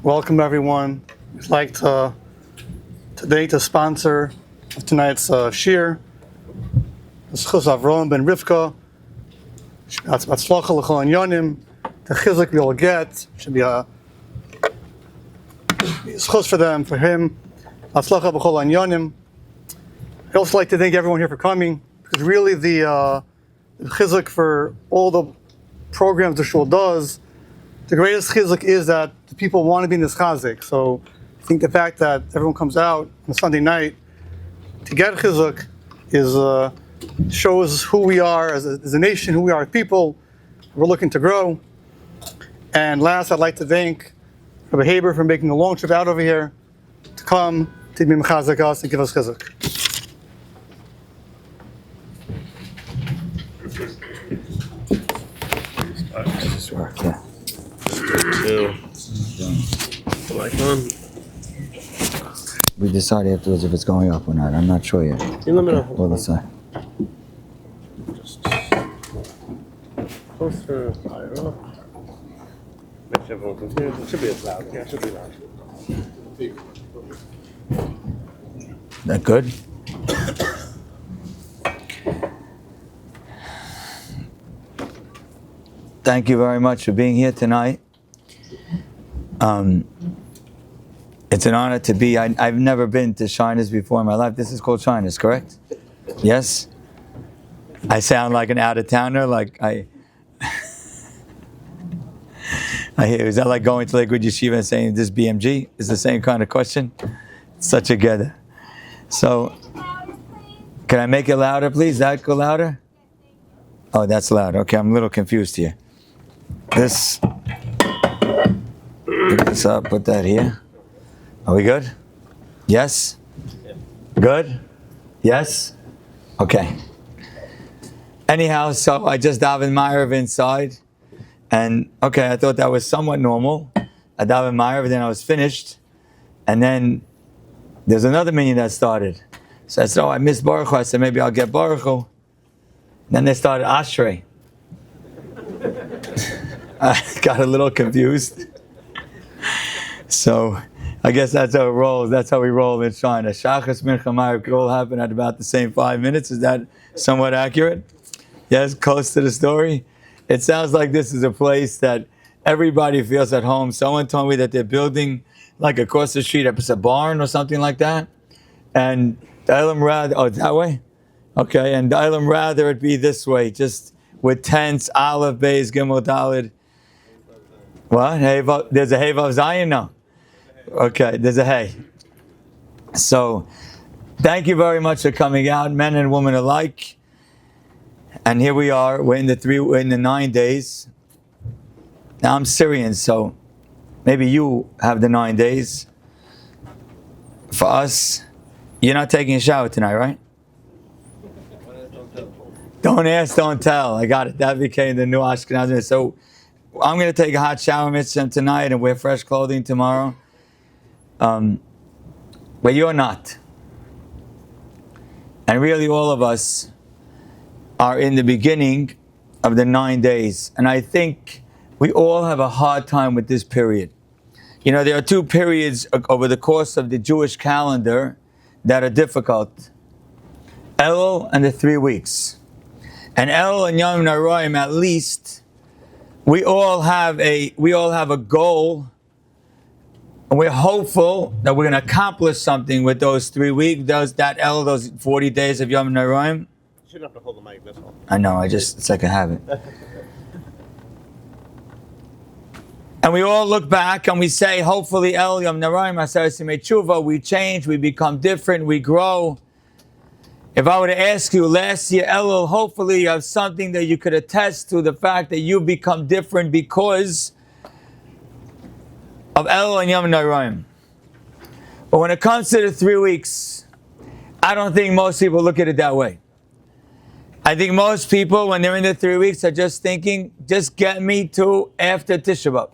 Welcome everyone. We'd like to today to sponsor tonight's shiur. Schus Avrom ben Rivka. Batzlacha l'chol inyanim. The chizuk we will get should be a schus for them, for him. Batzlacha b'chol inyanim. I'd also like to thank everyone here for coming, because really the chizuk for all the programs the Shul does, the greatest chizuk is that the people want to be in this chazik. So I think the fact that everyone comes out on a Sunday night to get chizuk is shows who we are as a nation, who we are as people. We're looking to grow. And last, I'd like to thank Rabbi Haber for making a long trip out over here to come to be mechazek us and give us chizuk. This work, yeah. We decided afterwards if it's going up or not. I'm not sure yet. We'll decide. Just closer, higher up. Make sure everyone can hear. It should be as loud. Yeah, it should be loud. That good? Thank you very much for being here tonight. It's an honor to be. I've never been to Scheiner's before in my life. This is called Scheiner's, correct? Yes? I sound like an out-of-towner, like I hear, is that like going to Lakewood Yeshiva and saying this BMG? Is the same kind of question? Such a gather. So, can I make it louder, please? That go louder? Oh, that's loud. Okay, I'm a little confused here. This, pick this up, put that here. Are we good? Yes? Good? Yes? Okay. Anyhow, so I just davened Ma'ariv inside. And okay, I thought that was somewhat normal. I davened Ma'ariv, then I was finished. And then there's another minyan that started. So I said, I missed Baruch Hu. I said, maybe I'll get Baruch Hu. Then they started Ashrei. I got a little confused. So I guess that's how it rolls. That's how we roll in Scheiner. Shachas, Mincha, Ma'ariv could all happen at about the same 5 minutes. Is that somewhat accurate? Yes, close to the story. It sounds like this is a place that everybody feels at home. Someone told me that they're building, like across the street, it's a barn or something like that. And the Ilam rather, oh, that way? Okay, and the Ilam rather it be this way, just with tents, Aleph, Beis, Gimel, Daled. What? There's a Hey Vav Zion? No. Okay, there's a Hey. So, thank you very much for coming out, men and women alike. And here we are, we're in the 9 days. Now I'm Syrian, so maybe you have the 9 days. For us, you're not taking a shower tonight, right? Don't ask, don't tell. I got it. That became the new Ashkenazi. So I'm going to take a hot shower mitzvah tonight and wear fresh clothing tomorrow. But you're not. And really all of us are in the beginning of the 9 days. And I think we all have a hard time with this period. You know, there are two periods over the course of the Jewish calendar that are difficult. Elul and the 3 weeks. And Elul and Yom Noraim, at least, we all have a goal, and we're hopeful that we're going to accomplish something with those 3 weeks, those 40 days of Yom Noraim. You shouldn't have to hold the mic this whole. I know, it's like a habit. And we all look back and we say, hopefully, El Yom Noraim, Aseret Simei Tshuva, we change, we become different, we grow. If I were to ask you last year, Elul, hopefully you have something that you could attest to the fact that you become different because of Elul and Yom Noraim. But when it comes to the 3 weeks, I don't think most people look at it that way. I think most people, when they're in the 3 weeks, are just thinking, just get me to after Tisha B'Av.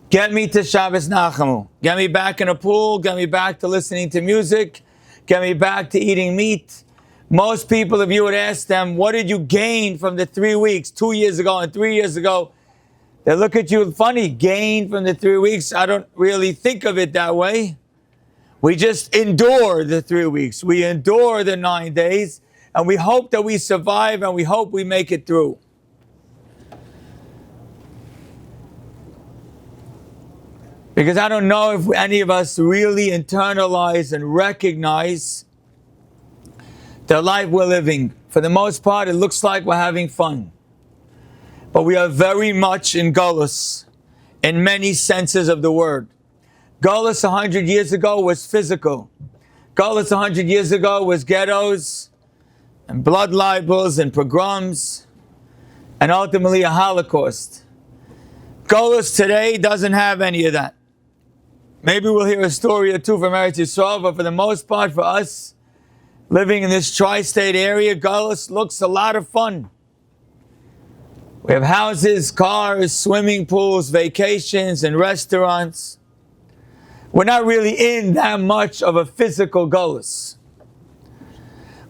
Get me to Shabbos Nachamu. Get me back in a pool. Get me back to listening to music. Get me back to eating meat. Most people, if you would ask them, what did you gain from the 3 weeks 2 years ago and 3 years ago? They look at you funny, gain from the 3 weeks. I don't really think of it that way. We just endure the 3 weeks. We endure the 9 days, and we hope that we survive, and we hope we make it through. Because I don't know if any of us really internalize and recognize the life we're living. For the most part, it looks like we're having fun. But we are very much in gullus, in many senses of the word. Gullus 100 years ago was physical. Gullus 100 years ago was ghettos, and blood libels, and pogroms, and ultimately a Holocaust. Gullus today doesn't have any of that. Maybe we'll hear a story or two from Eretz Yisrael, but for the most part, for us, living in this tri-state area, gullus looks a lot of fun. We have houses, cars, swimming pools, vacations, and restaurants. We're not really in that much of a physical gullus.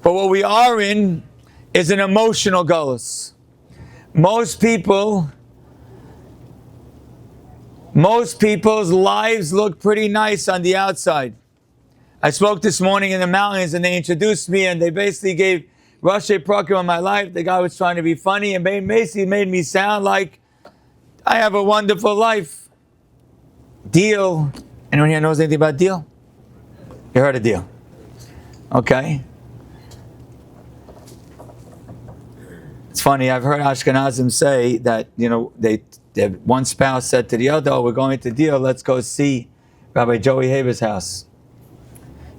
But what we are in is an emotional gullus. Most people's lives look pretty nice on the outside. I spoke this morning in the mountains, and they introduced me, and they basically gave Rashi Prakim on my life. The guy was trying to be funny, and basically made me sound like I have a wonderful life. Deal. Anyone here knows anything about deal? You heard of deal? Okay. It's funny, I've heard Ashkenazim say that, one spouse said to the other, "Oh, we're going to deal, let's go see Rabbi Joey Haber's house.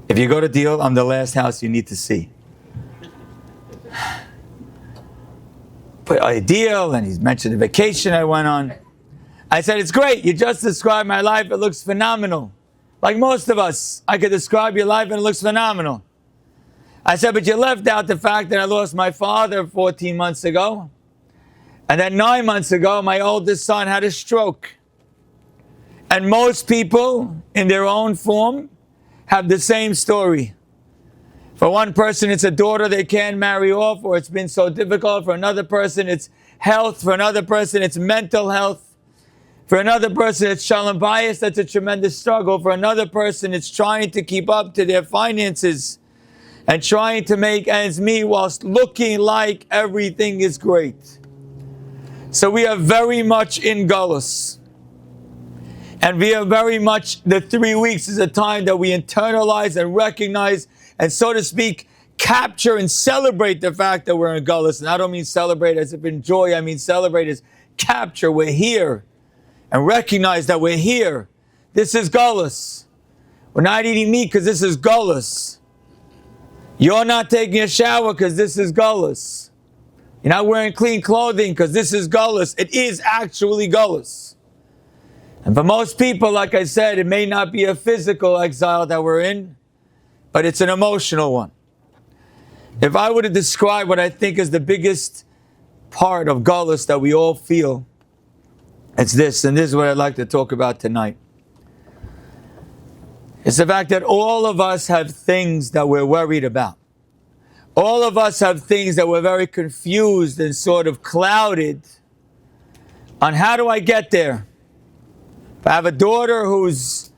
If you go to deal, I'm the last house you need to see." But a deal, and he's mentioned the vacation I went on. I said, "It's great, you just described my life, it looks phenomenal. Like most of us, I could describe your life and it looks phenomenal." I said, "But you left out the fact that I lost my father 14 months ago. And then 9 months ago, my oldest son had a stroke. And most people, in their own form, have the same story. For one person, it's a daughter they can't marry off, or it's been so difficult. For another person, it's health. For another person, it's mental health. For another person, it's shalom bayis. That's a tremendous struggle. For another person, it's trying to keep up to their finances and trying to make ends meet whilst looking like everything is great." So we are very much in gullus. And we are very much, the 3 weeks is a time that we internalize and recognize and, so to speak, capture and celebrate the fact that we're in gullus. And I don't mean celebrate as if enjoy, I mean celebrate as capture. We're here. And recognize that we're here. This is gullus. We're not eating meat because this is gullus. You're not taking a shower because this is gullus. You're not wearing clean clothing because this is gullus. It is actually gullus. And for most people, like I said, it may not be a physical exile that we're in, but it's an emotional one. If I were to describe what I think is the biggest part of gullus that we all feel, it's this, and this is what I'd like to talk about tonight. It's the fact that all of us have things that we're worried about. All of us have things that we're very confused and sort of clouded on how do I get there. If I have a daughter who's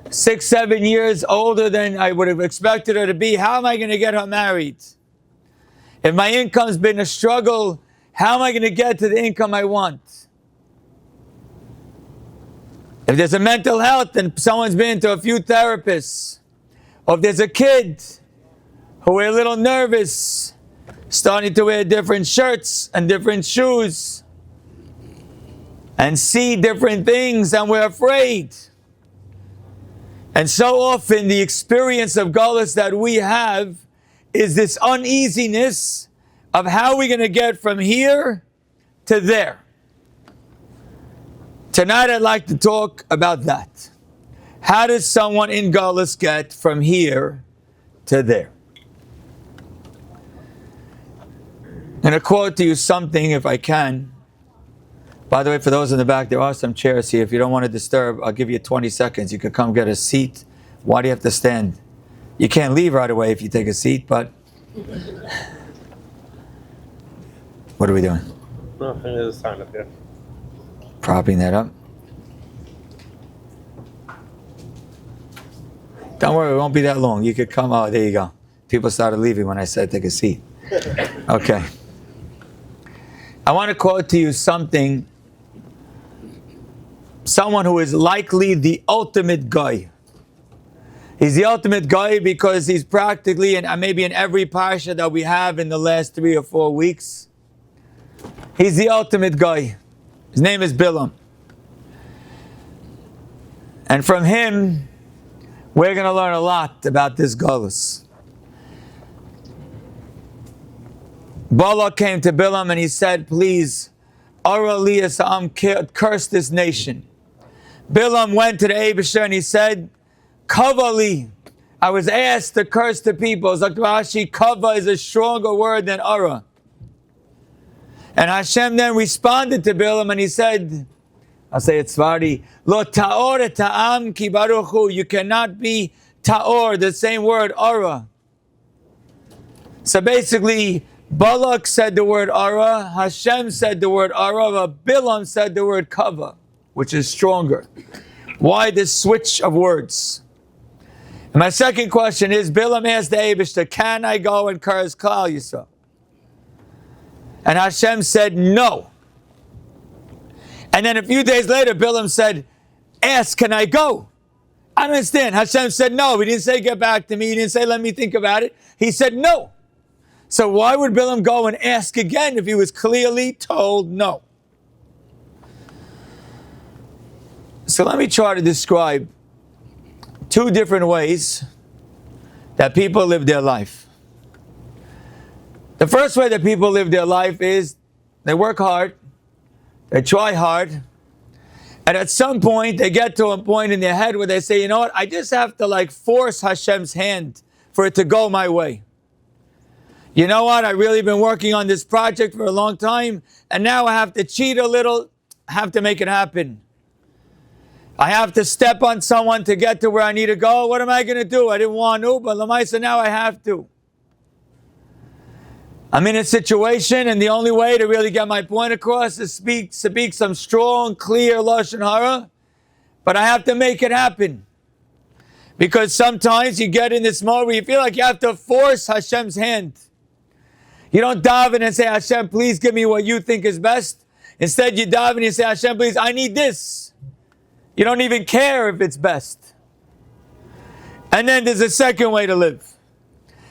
6, 7 years older than I would have expected her to be, how am I going to get her married? If my income's been a struggle, how am I going to get to the income I want? If there's a mental health and someone's been to a few therapists, or if there's a kid who we're a little nervous, starting to wear different shirts and different shoes, and see different things, and we're afraid. And so often the experience of gullus that we have is this uneasiness of how we're going to get from here to there. Tonight I'd like to talk about that. How does someone in gullus get from here to there? I'm going to quote to you something, if I can. By the way, for those in the back, there are some chairs here. If you don't want to disturb, I'll give you 20 seconds. You could come get a seat. Why do you have to stand? You can't leave right away if you take a seat, but... What are we doing? Nothing, there's a sign up here. propping that up. Don't worry, it won't be that long. You could come. Oh, there you go. People started leaving when I said take a seat. Okay. I want to quote to you someone who is likely the ultimate guy. He's the ultimate guy because he's practically, and maybe in every parsha that we have in the last 3 or 4 weeks, he's the ultimate guy. His name is Bilam. And from him, we're going to learn a lot about this gullus. Balak came to Bilam and he said, please, Ara li Esam, curse this nation. Bilam went to the Eibusher and he said, Kava li, I was asked to curse the people. Zakvashi, Kava is a stronger word than Ara. And Hashem then responded to Bilam and he said, I'll say it Svari, Lo ta'or ta'am ki baruchu, you cannot be ta'or, the same word, Ara. So basically, Balak said the word Ara, Hashem said the word Ara, but Bilam said the word Kava, which is stronger. Why this switch of words? And my second question is, Bilam asked the Eibishter, can I go and curse Klal Yisrael? And Hashem said no. And then a few days later, Bilam said, ask, can I go? I don't understand. Hashem said no. He didn't say get back to me. He didn't say let me think about it. He said no. So why would Bilam go and ask again if he was clearly told no? So let me try to describe 2 different ways that people live their life. The first way that people live their life is they work hard, they try hard, and at some point they get to a point in their head where they say, you know what, I just have to force Hashem's hand for it to go my way. You know what, I've really been working on this project for a long time, and now I have to cheat a little, I have to make it happen. I have to step on someone to get to where I need to go. What am I going to do? I didn't want to, but Lamaisa, now I have to. I'm in a situation, and the only way to really get my point across is speak some strong, clear Lashon Hara, but I have to make it happen. Because sometimes you get in this mode where you feel like you have to force Hashem's hand. You don't daven and say, Hashem, please give me what you think is best. Instead, you daven and you say, Hashem, please, I need this. You don't even care if it's best. And then there's a second way to live.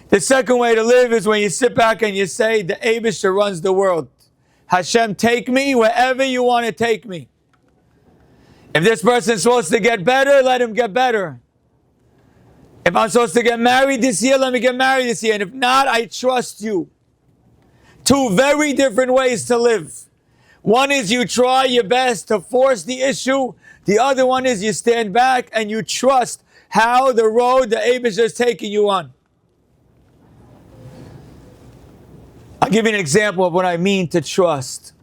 The second way to live is when you sit back and you say, the Eibusher runs the world. Hashem, take me wherever you want to take me. If this person's supposed to get better, let him get better. If I'm supposed to get married this year, let me get married this year. And if not, I trust you. 2 very different ways to live. One is you try your best to force the issue. The other one is you stand back and you trust how the road the Eibusher is taking you on. I'll give you an example of what I mean to trust.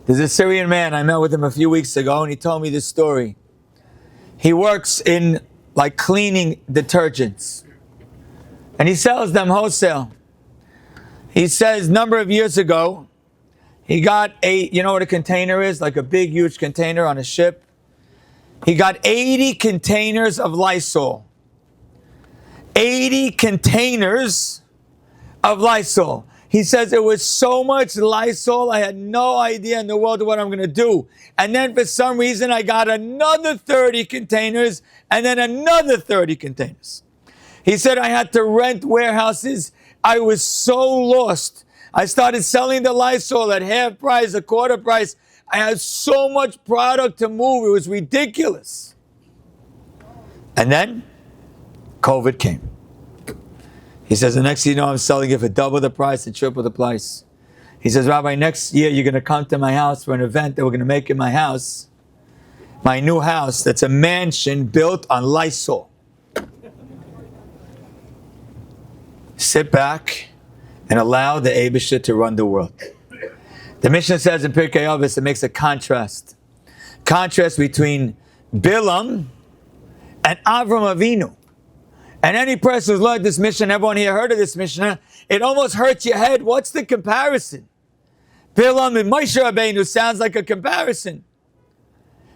There's a Syrian man, I met with him a few weeks ago, and he told me this story. He works in cleaning detergents. And he sells them wholesale. He says a number of years ago, he got you know what a container is? Like a big, huge container on a ship. He got 80 containers of Lysol. 80 containers of Lysol. He says it was so much Lysol, I had no idea in the world what I'm going to do. And then for some reason, I got another 30 containers and then another 30 containers. He said I had to rent warehouses. I was so lost. I started selling the Lysol at half price, a quarter price. I had so much product to move. It was ridiculous. And then COVID came. He says, the next thing you know, I'm selling it for double the price and triple the price. He says, Rabbi, next year you're going to come to my house for an event that we're going to make in my house. My new house, that's a mansion built on Lysol. Sit back and allow the Eibusher to run the world. The Mishnah says in Pirkei Avos, it makes a contrast. Contrast between Bilam and Avram Avinu. And any person who's learned this Mishnah, everyone here heard of this Mishnah, it almost hurts your head. What's the comparison? Bilam and Moshe Rabbeinu sounds like a comparison.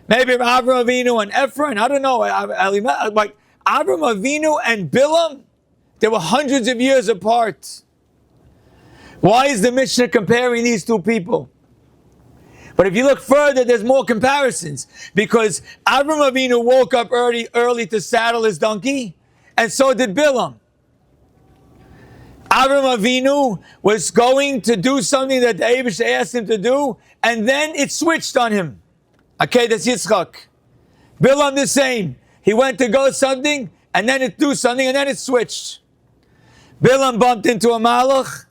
Maybe Avram Avinu and Ephron, I don't know. Like Avram Avinu and Bilam, they were hundreds of years apart. Why is the Mishnah comparing these two people? But if you look further, there's more comparisons. Because Avram Avinu woke up early to saddle his donkey, and so did Bilam. Avram Avinu was going to do something that the Eibusha asked him to do, and then it switched on him. Okay, that's Yitzchak. Bilam the same. He went to go something, and then it do something, and then it switched. Bilam bumped into a malach,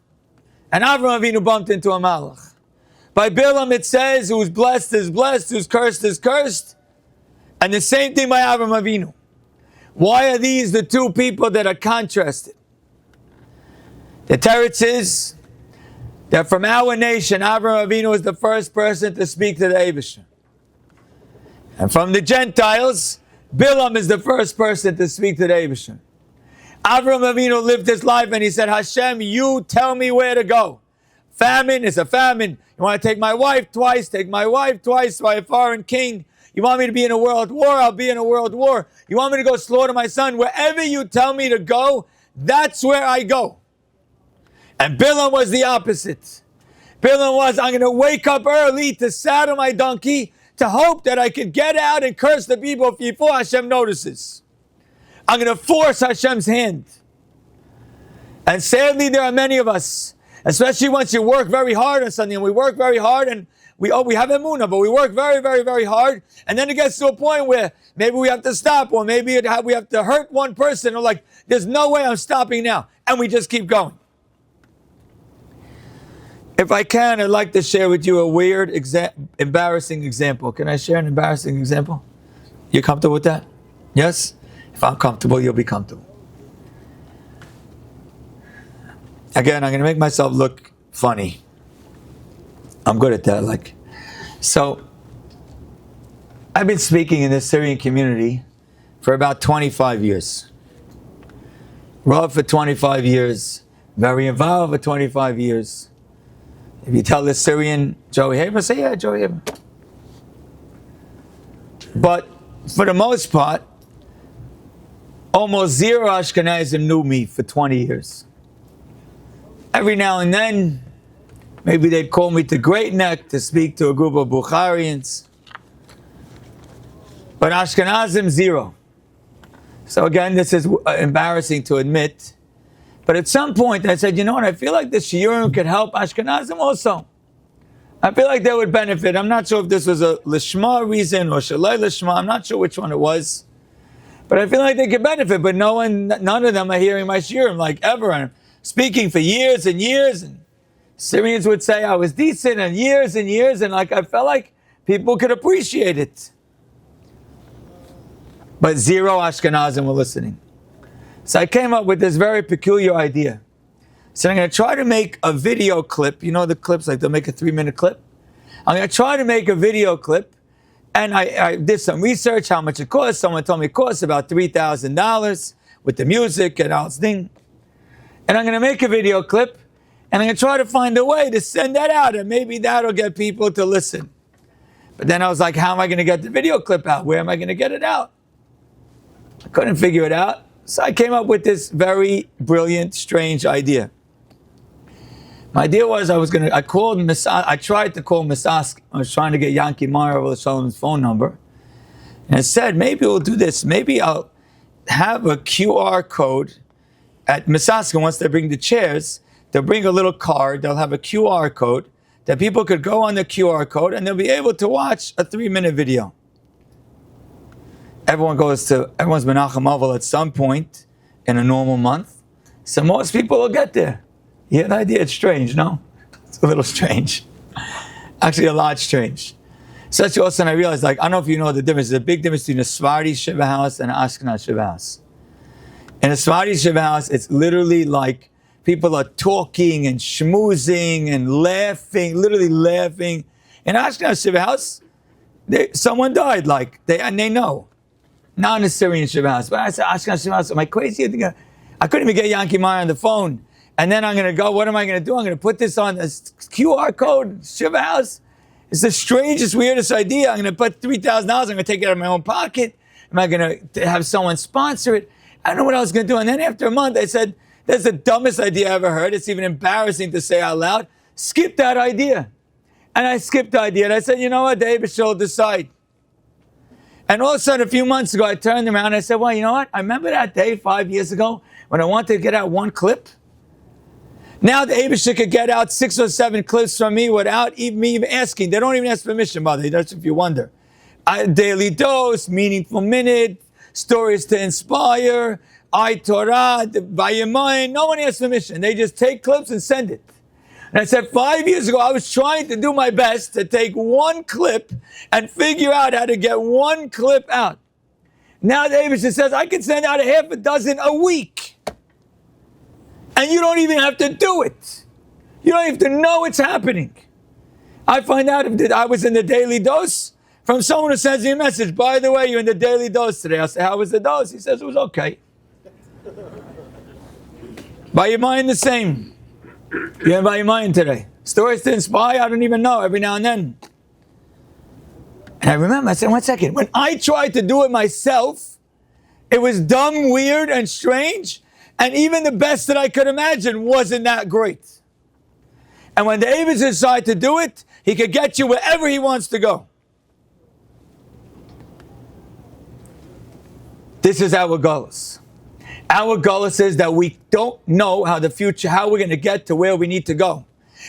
and Avram Avinu bumped into a malach. By Bilam it says, who's blessed is blessed, who's cursed is cursed. And the same thing by Avram Avinu. Why are these the two people that are contrasted? The teretz is that from our nation, Avram Avinu was the first person to speak to the Eibusha. And from the Gentiles, Bilam is the first person to speak to the Eibusha. Avram Avinu lived his life and he said, Hashem, you tell me where to go. Famine is a famine. You want to take my wife twice, take my wife twice by a foreign king. You want me to be in a world war, I'll be in a world war. You want me to go slaughter my son, wherever you tell me to go, that's where I go. And Bilam was the opposite. Bilam was, I'm going to wake up early to saddle my donkey to hope that I could get out and curse the people before Hashem notices. I'm going to force Hashem's hand. And sadly, there are many of us, especially once you work very hard on something, and we work very hard, and we have emunah, but we work very, very, very hard, and then it gets to a point where maybe we have to stop, or maybe we have to hurt one person, or like, there's no way I'm stopping now, and we just keep going. If I can, I'd like to share with you a weird, embarrassing example. Can I share an embarrassing example? You comfortable with that? Yes? If I'm comfortable, you'll be comfortable. Again, I'm going to make myself look funny. I'm good at that. So, I've been speaking in this Syrian community for about 25 years. Rav for 25 years. Very involved for 25 years. If you tell the Syrian Joey Haber, say, yeah, Joey Haber. But for the most part, almost zero Ashkenazim knew me for 20 years. Every now and then, maybe they'd call me to Great Neck to speak to a group of Bukharians. But Ashkenazim, zero. So again, this is embarrassing to admit. But at some point, I said, you know what, I feel like the shiurim could help Ashkenazim also. I feel like they would benefit. I'm not sure if this was a lishma reason or shalai lishma. I'm not sure which one it was. But I feel like they could benefit. But none of them are hearing my shiurim like ever. And I'm speaking for years and years. And Syrians would say I was decent and years. And like I felt like people could appreciate it. But zero Ashkenazim were listening. So I came up with this very peculiar idea. So I'm going to try to make a video clip. You know the clips, like they'll make a 3-minute clip? I'm going to try to make a video clip. And I did some research, how much it costs. Someone told me it costs about $3,000 with the music and all this thing. And I'm going to make a video clip. And I'm going to try to find a way to send that out. And maybe that'll get people to listen. But then I was like, how am I going to get the video clip out? Where am I going to get it out? I couldn't figure it out. So I came up with this very brilliant, strange idea. My idea was I tried to call Misask. I was trying to get Yanki Mara Shalom's phone number. And I said, maybe we'll do this. Maybe I'll have a QR code at Misask. Once they bring the chairs, they'll bring a little card. They'll have a QR code that people could go on the QR code and they'll be able to watch a 3-minute video. Everyone's Menachem Oval at some point in a normal month. So most people will get there. You have the idea? It's strange, no? It's a little strange. Actually, a lot strange. Such all of a sudden I realized, I don't know if you know the difference. There's a big difference between a Sephardi Shiva house and an Ashkenaz Shiva house. In a Sephardi Shiva house, it's literally like people are talking and schmoozing and laughing, literally laughing. In an Ashkenaz Shiva house, someone died, and they know. Not in a Syrian Shiva house. But I said, Ashkenaz Shiva house, am I crazy? I couldn't even get Yanki Meyer on the phone. And then I'm going to go, what am I going to do? I'm going to put this on this QR code, Shiva House. It's the strangest, weirdest idea. I'm going to put $3,000. I'm going to take it out of my own pocket. Am I going to have someone sponsor it? I don't know what I was going to do. And then after a month, I said, that's the dumbest idea I ever heard. It's even embarrassing to say out loud. Skip that idea. And I skipped the idea. And I said, you know what? David shall decide. And all of a sudden, a few months ago, I turned around and I said, well, you know what? I remember that day 5 years ago when I wanted to get out one clip. Now the Abishah could get out 6 or 7 clips from me without me even asking. They don't even ask permission, mother. That's if you wonder. Daily dose, meaningful minute, stories to inspire, Torah, Vayamayim. No one asks permission. They just take clips and send it. And I said 5 years ago, I was trying to do my best to take one clip and figure out how to get one clip out. Now the Abishah says, I can send out a half a dozen a week. And you don't even have to do it. You don't have to know it's happening. I find out if I was in the daily dose from someone who sends me a message. By the way, you're in the daily dose today. I say, how was the dose? He says, it was okay. By your mind, the same. You're by your mind today. Stories to inspire, I don't even know, every now and then. And I remember, I said, 1 second. When I tried to do it myself, it was dumb, weird, and strange. And even the best that I could imagine wasn't that great. And when the Abishah decides to do it, he could get you wherever he wants to go. This is our gullus. Our gullus is that we don't know how we're going to get to where we need to go.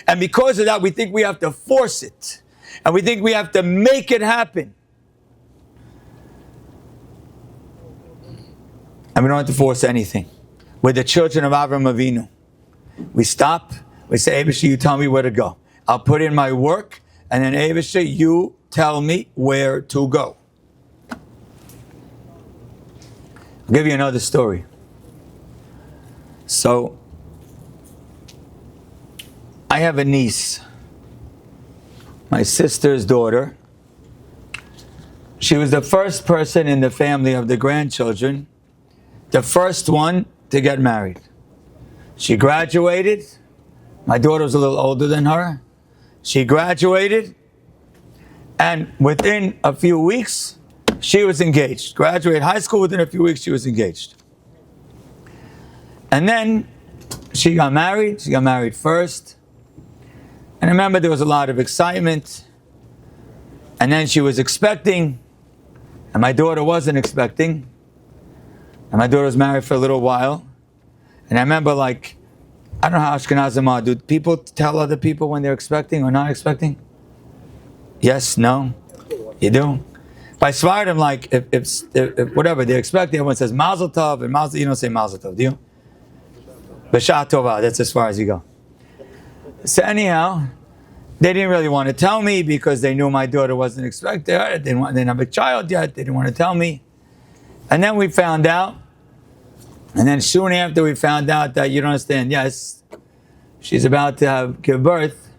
And because of that, we think we have to force it. And we think we have to make it happen. And we don't have to force anything. We're the children of Avram Avinu. We stop. We say, Abishah, you tell me where to go. I'll put in my work. And then, Abishah, you tell me where to go. I'll give you another story. So, I have a niece. My sister's daughter. She was the first person in the family of the grandchildren. The first one to get married. She graduated. My daughter was a little older than her. She graduated, and within a few weeks, she was engaged. Graduated high school, within a few weeks, she was engaged. And then she got married. She got married first. And I remember there was a lot of excitement. And then she was expecting, and my daughter wasn't expecting. And my daughter was married for a little while. And I remember, I don't know how Ashkenazim are. Do people tell other people when they're expecting or not expecting? Yes, no? You do? By Svardim, if whatever they're expecting, everyone says Mazel Tov, and Mazel, you don't say Mazel Tov, do you? B'Shah Tovah, that's as far as you go. So anyhow, they didn't really want to tell me because they knew my daughter wasn't expecting her. They didn't have a child yet. They didn't want to tell me. And then we found out, and then soon after we found out that, you don't understand, yes, she's about to give birth,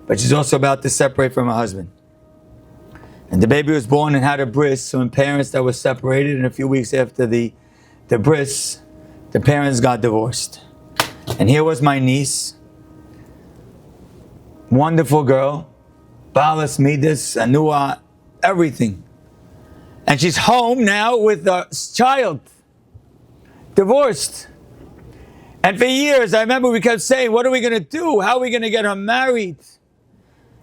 but she's also about to separate from her husband. And the baby was born and had a bris, so when parents that were separated, and a few weeks after the bris, the parents got divorced. And here was my niece, wonderful girl, Balas Midas, Anua, everything. And she's home now with a child, divorced. And for years, I remember we kept saying, what are we going to do? How are we going to get her married?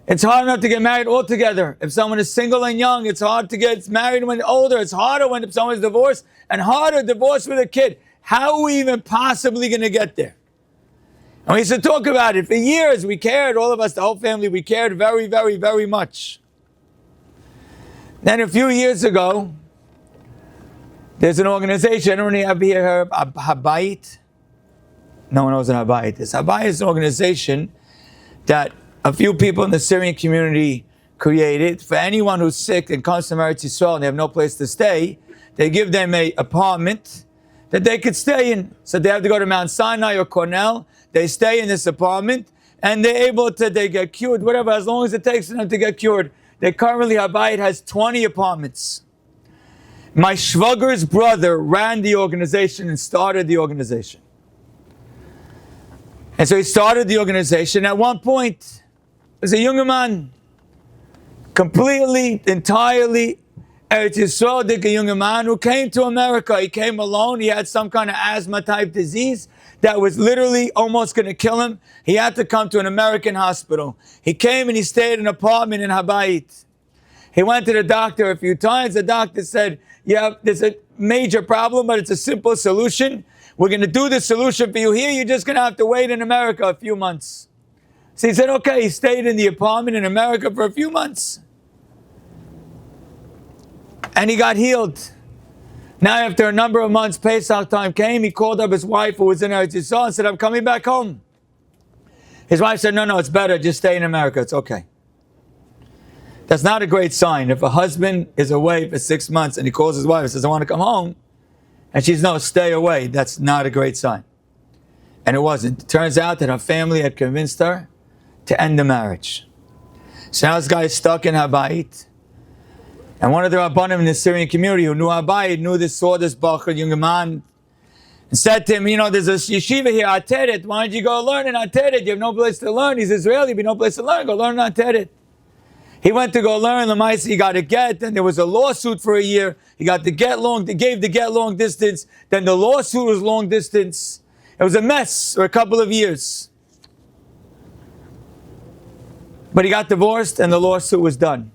It's hard enough to get married altogether. If someone is single and young, it's hard to get married when they're older. It's harder when someone's divorced, and harder divorced with a kid. How are we even possibly going to get there? And we used to talk about it. For years, we cared, all of us, the whole family, we cared very, very, very much. Then a few years ago, there's an organization, I don't really have here, Habayit. No one knows what Habayit is. Habayit is an organization that a few people in the Syrian community created. For anyone who's sick and comes to Eretz Yisrael and they have no place to stay, they give them an apartment that they could stay in. So they have to go to Mount Sinai or Cornell. They stay in this apartment and they're able to, they get cured, whatever, as long as it takes them to get cured. They currently, Habayit has 20 apartments. My shvager's brother ran the organization and started the organization. And so he started the organization. At one point, there's a younger man, completely, entirely Eretz Yisrael, a younger man who came to America. He came alone. He had some kind of asthma-type disease that was literally almost going to kill him. He had to come to an American hospital. He came and he stayed in an apartment in Habayit. He went to the doctor a few times. The doctor said, yeah, there's a major problem, but it's a simple solution. We're going to do the solution for you here. You're just going to have to wait in America a few months. So he said, okay. He stayed in the apartment in America for a few months. And he got healed. Now, after a number of months, Pesach time came. He called up his wife, who was in Eretz Yisrael, and said, I'm coming back home. His wife said, no, it's better. Just stay in America. It's okay. That's not a great sign. If a husband is away for 6 months and he calls his wife and says, I want to come home, and she's, no, stay away, that's not a great sign. And it wasn't. It turns out that her family had convinced her to end the marriage. So now this guy is stuck in Habayit. And one of the Rabbanim in the Syrian community who knew Habayit, saw this Bachar, young man, and said to him, there's a yeshiva here, Ateret. Why don't you go learn in Ateret? You have no place to learn. He's Israeli, but no place to learn. Go learn in Ateret. He went to go learn the Maisa. He got a get, and there was a lawsuit for a year. He got the get long. They gave the get long distance. Then the lawsuit was long distance. It was a mess for a couple of years. But he got divorced, and the lawsuit was done.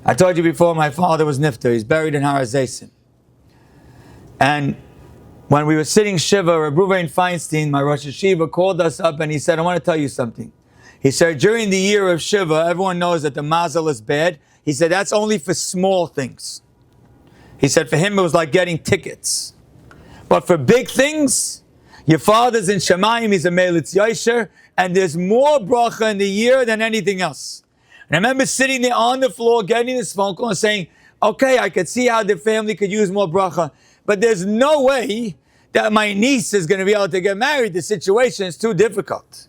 I told you before, my father was nifter. He's buried in Har HaZeisim. And when we were sitting Shiva, Rabbi Ruvain Feinstein, my Rosh Hashiva, called us up and he said, I want to tell you something. He said, during the year of Shiva, everyone knows that the mazel is bad. He said, that's only for small things. He said, for him, it was like getting tickets. But for big things, your father's in Shemayim, he's a Melitz Yosher, and there's more bracha in the year than anything else. And I remember sitting there on the floor, getting this phone call and saying, okay, I could see how the family could use more bracha, but there's no way that my niece is going to be able to get married. The situation is too difficult.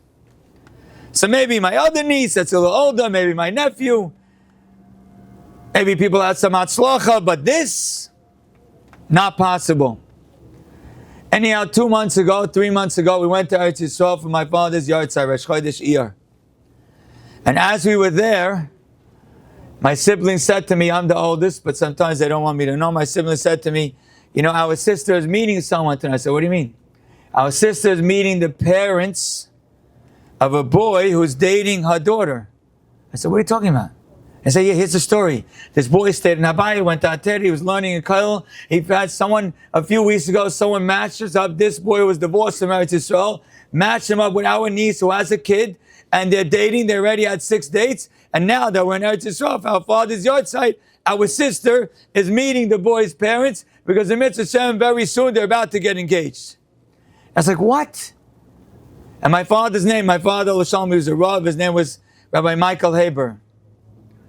So maybe my other niece that's a little older, maybe my nephew, maybe people had some hatzlacha, but this, not possible. Anyhow, 3 months ago, we went to Eretz Yisrael for my father's yahrzeit, Rosh Chodesh Iyar. And as we were there, my siblings said to me, I'm the oldest, but sometimes they don't want me to know. My siblings said to me, our sister is meeting someone tonight. I said, what do you mean? Our sister is meeting the parents of a boy who's dating her daughter. I said, what are you talking about? I said, yeah, here's the story. This boy stayed in Habayit, went to Ateri, he was learning in Kail. He had someone, a few weeks ago, someone matched us up. This boy was divorced from Eretz Yisrael, matched him up with our niece who has a kid, and they're dating. They already had 6 dates, and now that we're in Eretz Yisrael, our father's yahrzeit, our sister is meeting the boy's parents, because in Mitzvah Shem, very soon, they're about to get engaged. I was like, what? And my father's name, my father, L'Shalom, he was a Rav, his name was Rabbi Michael Haber.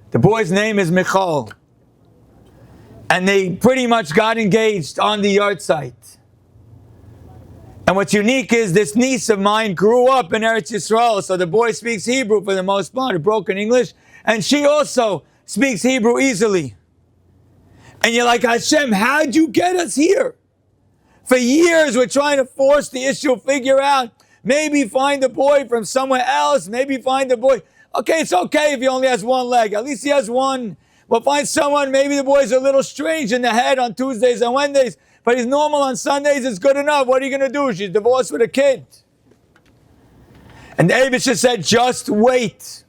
The boy's name is Michal. And they pretty much got engaged on the yahrzeit. And what's unique is this niece of mine grew up in Eretz Yisrael, so the boy speaks Hebrew for the most part, a broken English, and she also speaks Hebrew easily. And you're like, Hashem, how'd you get us here? For years, we're trying to force the issue, figure out, maybe find a boy from somewhere else, maybe find a boy. Okay, it's okay if he only has one leg. At least he has one. We'll find someone, maybe the boy's a little strange in the head on Tuesdays and Wednesdays, but he's normal on Sundays, it's good enough. What are you going to do? She's divorced with a kid. And the Abisha said, just wait.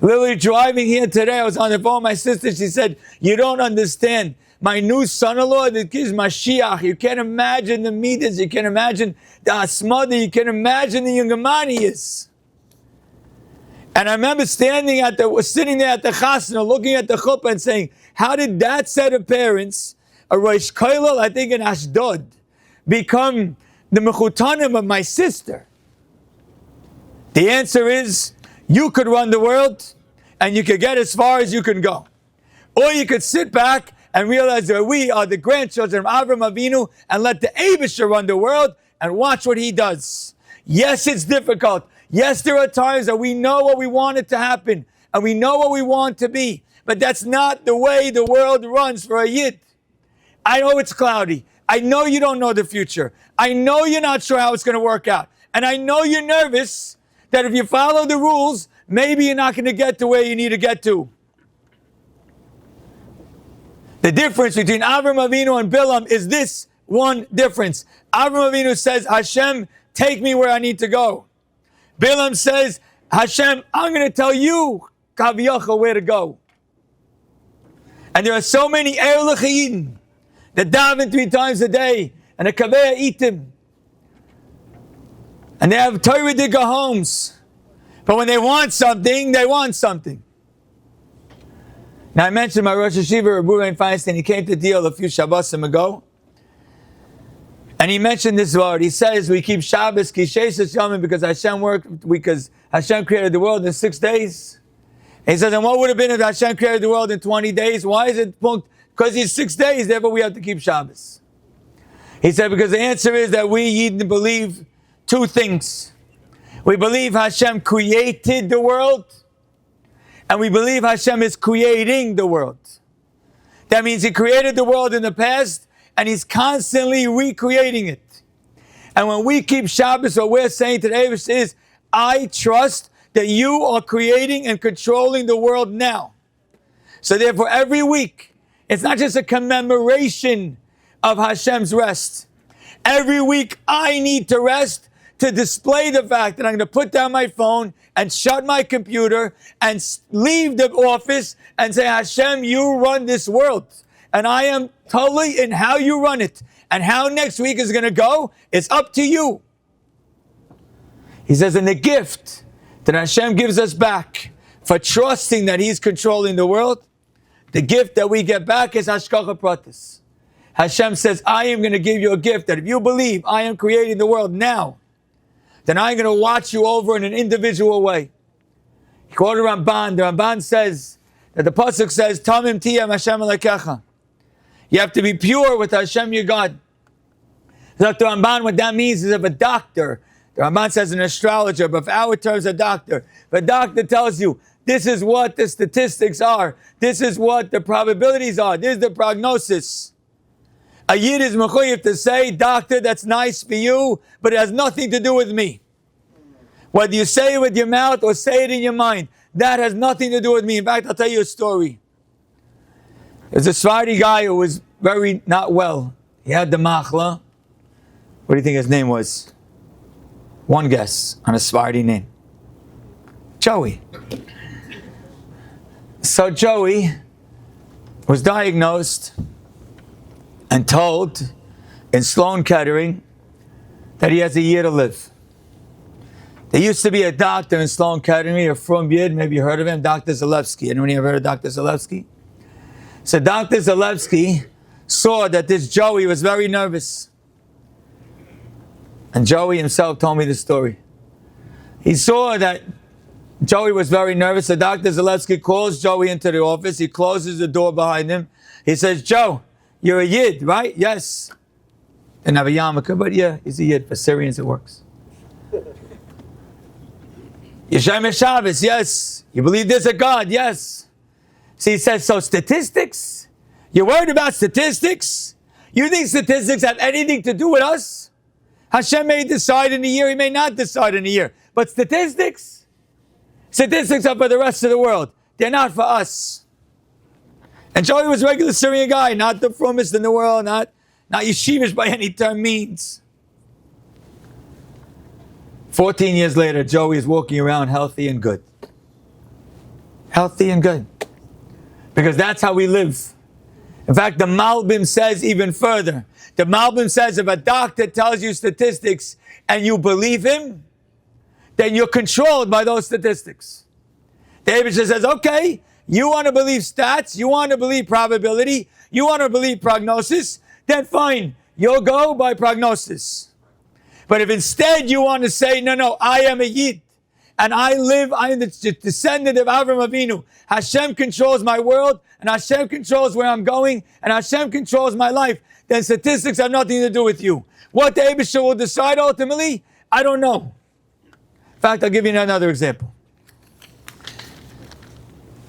Literally driving here today, I was on the phone with my sister, she said, you don't understand. My new son-in-law, the kid is Mashiach. You can't imagine the midas, you can't imagine the asmada, you can't imagine the young man he is. And I remember sitting there at the chasna, looking at the chuppah and saying, how did that set of parents, a Rosh Koilel, I think in Ashdod, become the mechutanim of my sister? The answer is, you could run the world, and you could get as far as you can go. Or you could sit back and realize that we are the grandchildren of Avram Avinu, and let the Abisha run the world, and watch what he does. Yes, it's difficult. Yes, there are times that we know what we want it to happen, and we know what we want to be, but that's not the way the world runs for a Yid. I know it's cloudy. I know you don't know the future. I know you're not sure how it's going to work out. And I know you're nervous that if you follow the rules, maybe you're not going to get to where you need to get to. The difference between Avram Avinu and Bilam is this one difference. Avram Avinu says, Hashem, take me where I need to go. Bilam says, Hashem, I'm going to tell you, Kaviyachal, where to go. And there are so many Eir L'Chayim that daven 3 times a day, and a Kaveh Itim. And they have Torah digger homes. But when they want something, they want something. Now I mentioned my Rosh Hashiva, Rabbi Feinstein, he came to deal a few Shabbosim ago. And he mentioned this word. He says we keep Shabbos, Kishes Yomim, because Hashem created the world in 6 days. And he says, and what would have been if Hashem created the world in 20 days? Why is it? Because it's 6 days, therefore we have to keep Shabbos. He said, because the answer is that we Yidden believe 2 things. We believe Hashem created the world, and we believe Hashem is creating the world. That means He created the world in the past, and He's constantly recreating it. And when we keep Shabbos, what we're saying to the Eibush is, I trust that you are creating and controlling the world now. So therefore, every week, it's not just a commemoration of Hashem's rest. Every week, I need to rest to display the fact that I'm going to put down my phone and shut my computer and leave the office and say, Hashem, you run this world. And I am totally in how you run it. And how next week is going to go, it's up to you. He says, and the gift that Hashem gives us back for trusting that He's controlling the world, the gift that we get back is Hashgacha Pratis. Hashem says, I am going to give you a gift that if you believe I am creating the world now, then I'm going to watch you over in an individual way. He quoted Ramban. The Ramban says that the pasuk says, Tamim tiyam Hashem Elokecha. You have to be pure with Hashem your God. Dr. Ramban, what that means is if a doctor, the Ramban says an astrologer, but for our terms a doctor, if a doctor tells you, this is what the statistics are, this is what the probabilities are, this is the prognosis. A Yid is mechuyev to say, doctor, that's nice for you, but it has nothing to do with me. Whether you say it with your mouth or say it in your mind, that has nothing to do with me. In fact, I'll tell you a story. There's a Sephardi guy who was very not well. He had the machla. What do you think his name was? One guess on a Sephardi name. Joey. So Joey was diagnosed and told in Sloan Kettering that he has a year to live. There used to be a doctor in Sloan Kettering, a from Yid, maybe you heard of him, Dr. Zalewski. Anyone ever heard of Dr. Zalewski? So Dr. Zalewski saw that this Joey was very nervous. And Joey himself told me the story. He saw that Joey was very nervous. So Dr. Zalewski calls Joey into the office. He closes the door behind him. He says, Joe, you're a Yid, right? Yes. Didn't have a yarmulke, but yeah, he's a Yid. For Syrians, it works. Yeshem Shabbos, yes. You believe there's a God, yes. See, he says, so statistics? You're worried about statistics? You think statistics have anything to do with us? Hashem may decide in a year, He may not decide in a year. But statistics? Statistics are for the rest of the world. They're not for us. And Joey was a regular Syrian guy, not the frumest in the world, not yeshivish by any term means. 14 years later, Joey is walking around healthy and good. Healthy and good. Because that's how we live. In fact, the Malbim says even further. The Malbim says if a doctor tells you statistics and you believe him, then you're controlled by those statistics. The Abishah says, okay, you want to believe stats, you want to believe probability, you want to believe prognosis, then fine, you'll go by prognosis. But if instead you want to say, no, I am a Yid, and I am the descendant of Avram Avinu, Hashem controls my world, and Hashem controls where I'm going, and Hashem controls my life, then statistics have nothing to do with you. What the Abishah will decide ultimately, I don't know. In fact, I'll give you another example.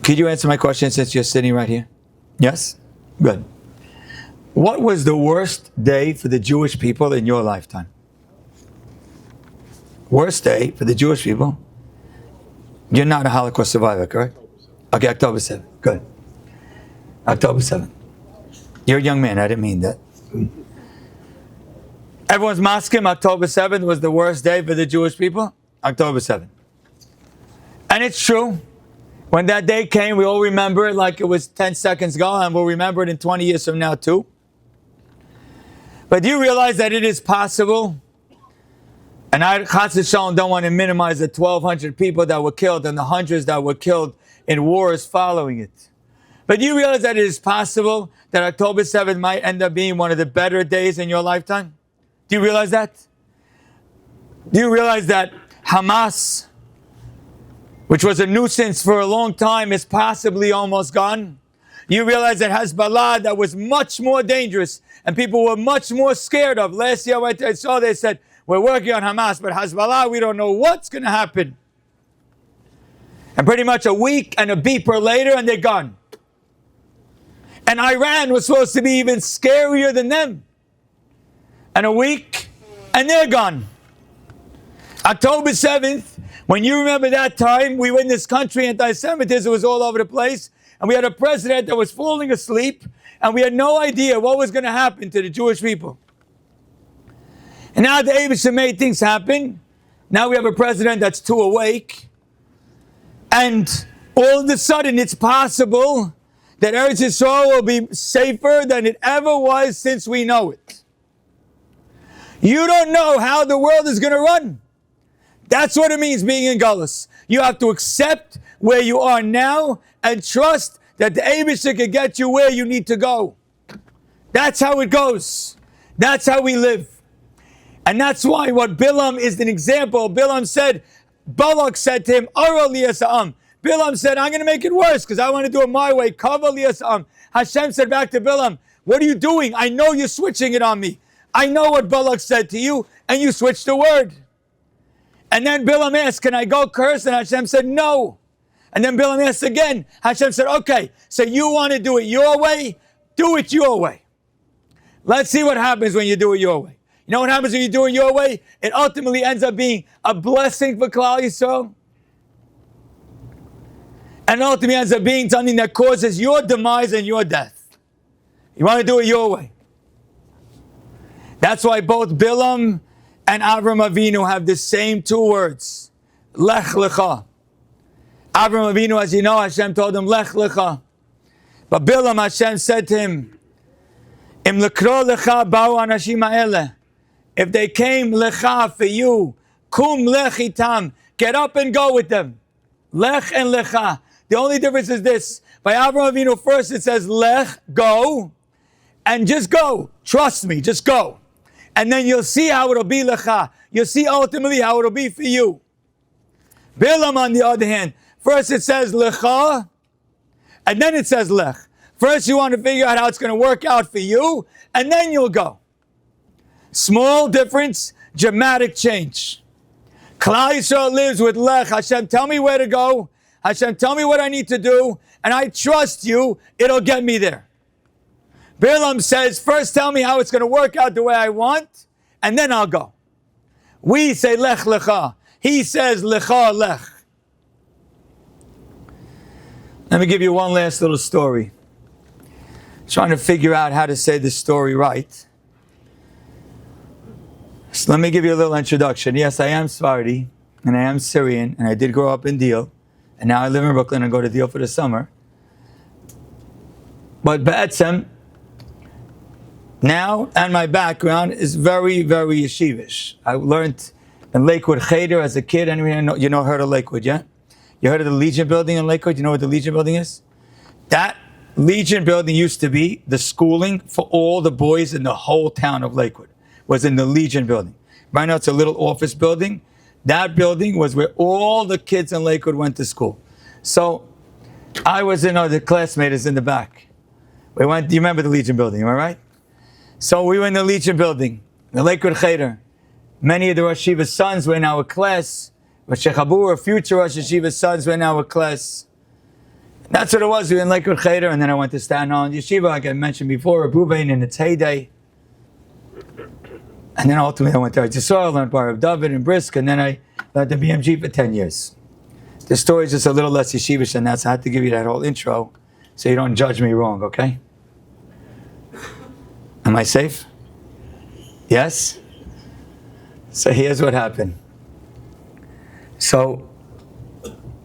Could you answer my question since you're sitting right here? Yes? Good. What was the worst day for the Jewish people in your lifetime? worst day for the Jewish people. You're not a Holocaust survivor, correct? Okay, October 7th. Good. October 7th. You're a young man. I didn't mean that. Everyone's masking October 7th was the worst day for the Jewish people. October 7th. And it's true. When that day came, we all remember it like it was 10 seconds ago, and we'll remember it in 20 years from now too. But do you realize that it is possible? And I, Chas v'Shalom, don't want to minimize the 1,200 people that were killed and the hundreds that were killed in wars following it. But do you realize that it is possible that October 7th might end up being one of the better days in your lifetime? Do you realize that? Do you realize that Hamas, which was a nuisance for a long time, is possibly almost gone? You realize that Hezbollah, that was much more dangerous and people were much more scared of. Last year I saw they said, we're working on Hamas, but Hezbollah, we don't know what's going to happen. And pretty much a week and a beeper later, and they're gone. And Iran was supposed to be even scarier than them. And a week, and they're gone. October 7th, when you remember that time, we were in this country, anti-Semitism was all over the place, and we had a president that was falling asleep, and we had no idea what was going to happen to the Jewish people. And now the Eibusher made things happen. Now we have a president that's too awake. And all of a sudden it's possible that Eretz Yisrael will be safer than it ever was since we know it. You don't know how the world is going to run. That's what it means being in gullus. You have to accept where you are now and trust that the Eibusher can get you where you need to go. That's how it goes. That's how we live. And that's why what Bilam is an example. Bilam said, Balak said to him, Ara liyasa'am. Bilam said, I'm going to make it worse because I want to do it my way. Kava liyasa'am. Hashem said back to Bilam, what are you doing? I know you're switching it on me. I know what Balak said to you, and you switched the word. And then Bilam asked, can I go curse? And Hashem said, no. And then Bilam asked again. Hashem said, okay, so you want to do it your way? Do it your way. Let's see what happens when you do it your way. You know what happens when you do it your way? It ultimately ends up being a blessing for Klal Yisrael. And it ultimately ends up being something that causes your demise and your death. You want to do it your way. That's why both Bilam and Avram Avinu have the same two words. Lech lecha. Avram Avinu, as you know, Hashem told him, Lech lecha. But Bilam, Hashem said to him, Im lekro lecha ba'u anashim ha'eleh. If they came lecha for you, kum lech itam, get up and go with them. Lech and lecha. The only difference is this. By Avraham Avinu first it says lech, go, and just go. Trust me, just go. And then you'll see how it'll be lecha. You'll see ultimately how it'll be for you. Bilam on the other hand, first it says lecha, and then it says lech. First you want to figure out how it's going to work out for you, and then you'll go. Small difference, dramatic change. Klal Yisrael lives with lech. Hashem, tell me where to go. Hashem, tell me what I need to do. And I trust you, it'll get me there. Bilam says, first tell me how it's going to work out the way I want, and then I'll go. We say lech lecha. He says lecha lech. Let me give you one last little story. Trying to figure out how to say this story right. So let me give you a little introduction. Yes, I am Sephardi, and I am Syrian, and I did grow up in Deal, and now I live in Brooklyn and go to Deal for the summer. But Ba'etzem, now, and my background is very, very yeshivish. I learned in Lakewood Cheder as a kid. Anyone you know heard of Lakewood, yeah? You heard of the Legion building in Lakewood? You know what the Legion building is? That Legion building used to be the schooling for all the boys in the whole town of Lakewood. Was in the Legion building. Right now it's a little office building. That building was where all the kids in Lakewood went to school. So I was in, the classmate is in the back. Do you remember the Legion building, am I right? So we were in the Legion building, the Lakewood Cheder. Many of the Rosh Yeshiva's sons were in our class. Rosh Chabur, future Rosh Yeshiva's sons were in our class. That's what it was. We were in Lakewood Cheder, and then I went to Staten Island Yeshiva, like I mentioned before, Abubain in its heyday. And then ultimately I went to Yisrael, learned Bar of David and Brisk, and then I led the BMG for 10 years. The story is just a little less yeshivish than that, so I had to give you that whole intro so you don't judge me wrong, okay? Am I safe? Yes? So here's what happened. So,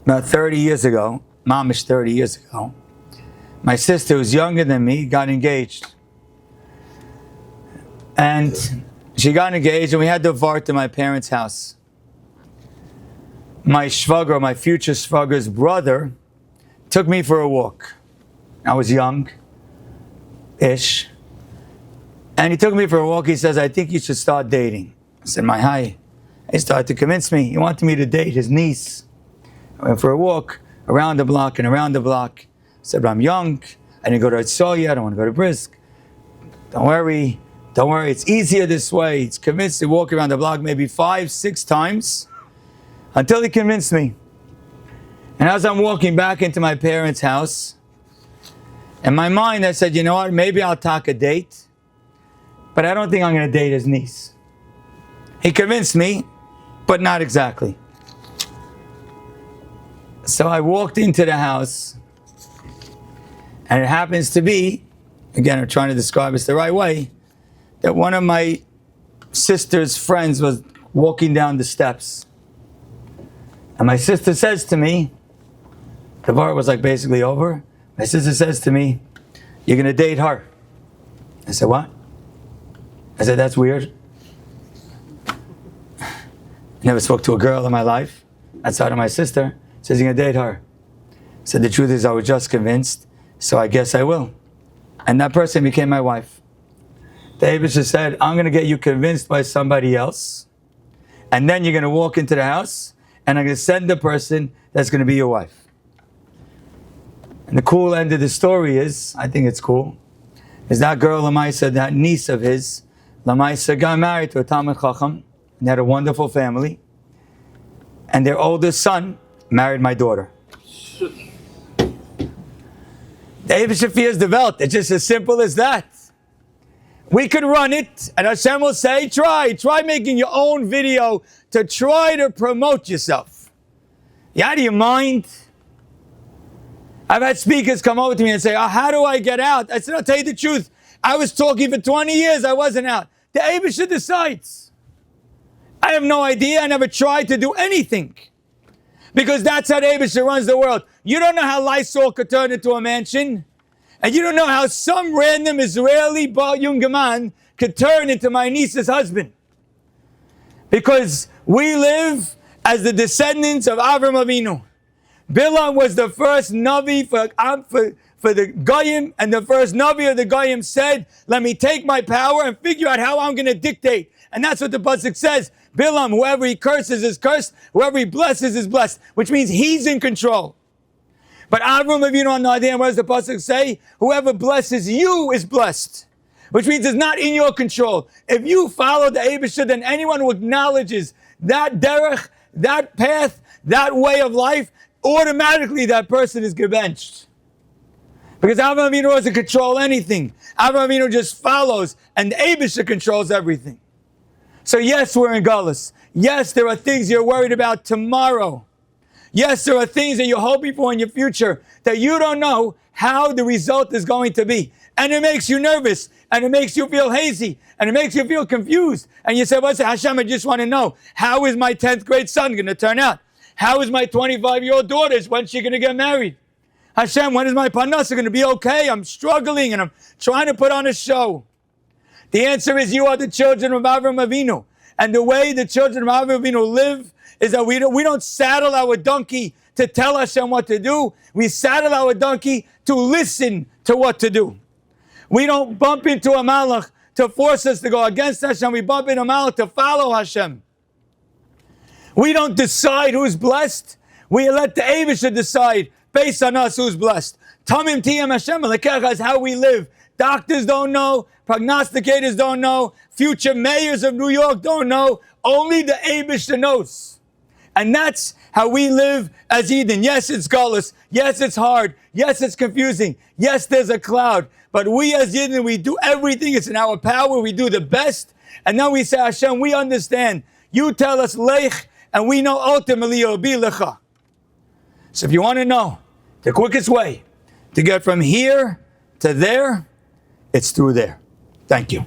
about 30 years ago, mamish 30 years ago, my sister, who's younger than me, got engaged. And she got engaged and we had to vart to my parents' house. My shvager, my future shvager's brother, took me for a walk. I was young-ish. And he took me for a walk. He says, I think you should start dating. I said, my hi. He started to convince me. He wanted me to date his niece. I went for a walk around the block and around the block. I said, but I'm young. I didn't go to exile yet. I don't want to go to Brisk. Don't worry. Don't worry. It's easier this way. He's convinced to walk around the block maybe 5, 6 times until he convinced me. And as I'm walking back into my parents' house, in my mind I said, you know what? Maybe I'll take a date. But I don't think I'm going to date his niece. He convinced me, but not exactly. So I walked into the house, and it happens to be, again, I'm trying to describe this the right way, that one of my sister's friends was walking down the steps. And my sister says to me, the bar was like basically over. My sister says to me, you're going to date her. I said, what? I said, that's weird. I never spoke to a girl in my life outside of my sister. Says you're going to date her. I said, the truth is I was just convinced, so I guess I will. And that person became my wife. The Abisha said, I'm going to get you convinced by somebody else, and then you're going to walk into the house, and I'm going to send the person that's going to be your wife. And the cool end of the story is, I think it's cool, is that girl, Lamaisa, that niece of his, Lamaisa got married to a Talmid Chacham and had a wonderful family. And their oldest son married my daughter. The Eibush Shafir is developed. It's just as simple as that. We could run it, and Hashem will say, try making your own video to try to promote yourself. You out of your mind? I've had speakers come over to me and say, how do I get out? I said, I'll tell you the truth. I was talking for 20 years. I wasn't out. The Eibush decides. I have no idea. I never tried to do anything. Because that's how the Eibush runs the world. You don't know how Lysol could turn into a mansion. And you don't know how some random Israeli Bar Yungaman could turn into my niece's husband. Because we live as the descendants of Avram Avinu. Bilam was the first Navi for the Goyim, and the first Navi of the Goyim said, let me take my power and figure out how I'm going to dictate. And that's what the Pasuk says. Bilam, whoever he curses is cursed, whoever he blesses is blessed, which means he's in control. But Avram Avinu on the other hand, what does the Pasuk say? Whoever blesses you is blessed, which means it's not in your control. If you follow the Eibush, then anyone who acknowledges that derech, that path, that way of life, automatically that person is gebenched. Because Avram Avinu doesn't control anything. Avram Avinu just follows, and the Eibush controls everything. So yes, we're in gullus. Yes, there are things you're worried about tomorrow. Yes, there are things that you're hoping for in your future that you don't know how the result is going to be. And it makes you nervous, and it makes you feel hazy, and it makes you feel confused. And you say, what's it? Hashem, I just want to know, how is my 10th grade son going to turn out? How is my 25-year-old daughter, when's she going to get married? Hashem, when is my parnasa going to be okay? I'm struggling and I'm trying to put on a show. The answer is you are the children of Avram Avinu. And the way the children of Avram Avinu live is that we don't saddle our donkey to tell Hashem what to do. We saddle our donkey to listen to what to do. We don't bump into a malach to force us to go against Hashem. We bump into a malach to follow Hashem. We don't decide who's blessed. We let the Eibush decide based on us who's blessed. Tamim tiyam Hashem Elokecha is how we live. Doctors don't know. Prognosticators don't know. Future mayors of New York don't know. Only the Eibush knows. And that's how we live as Eden. Yes, it's gullus. Yes, it's hard. Yes, it's confusing. Yes, there's a cloud. But we as Eden, we do everything. It's in our power. We do the best. And then we say, Hashem, we understand. You tell us lech, and we know ultimately it'll be lecha. So if you want to know the quickest way to get from here to there, it's through there. Thank you.